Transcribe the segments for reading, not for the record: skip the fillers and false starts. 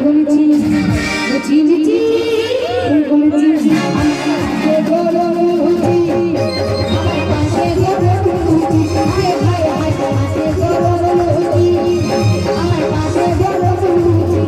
বলেছি লুচি লুচি বলেছি আমার পাশে গরম লুচি আমার পাশে গরম লুচি হায় হায় হায় পাশে গরম লুচি আমার পাশে গরম লুচি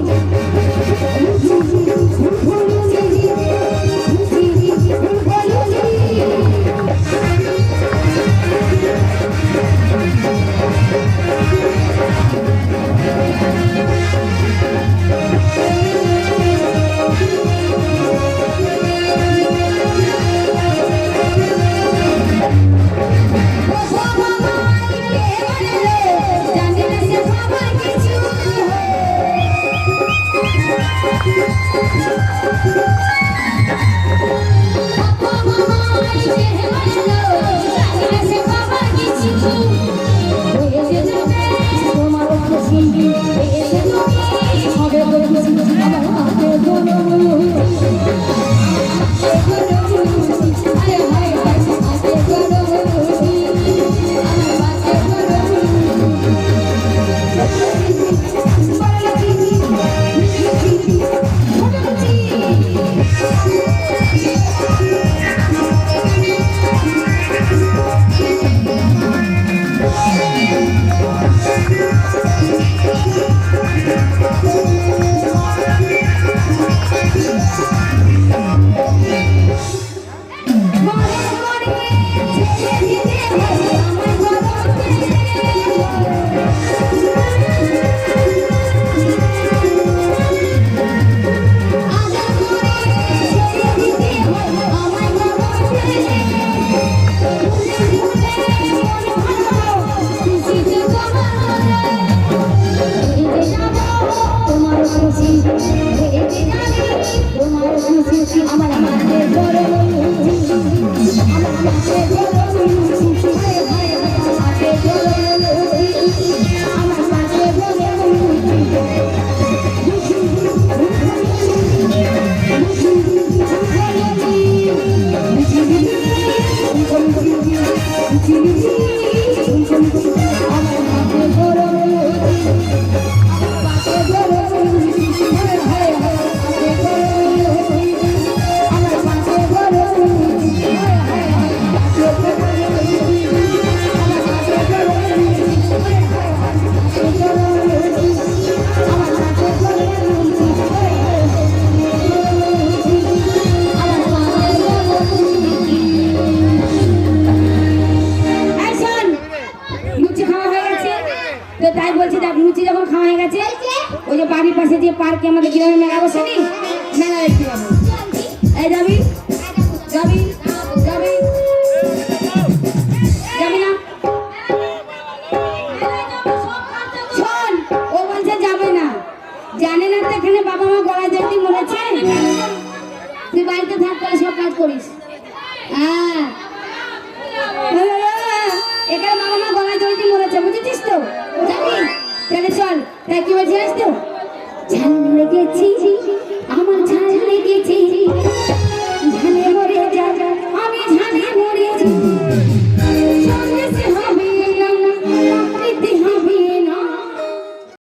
তাই বলছি দেখ লুচি যখন খাওয়া হয়ে গেছে ওই যে বাড়ির পাশে যে পার্কে আমাদের গ্রামে মেলা বসেনি মেলা দেখতে যাবো এই যাবি যাবি যাবি যাবি না শোন ও বলছে যাবে না জানে না তো এখানে বাবা মা গলা জড়তি মরেছে তুই বাড়িতে থাক করে সব কাজ করিস হ্যাঁ এখানে বাবা মা গলা জড়তি মরেছে বুঝেছিস তো যাবি তাহলে চল তাই কি বলছিস তো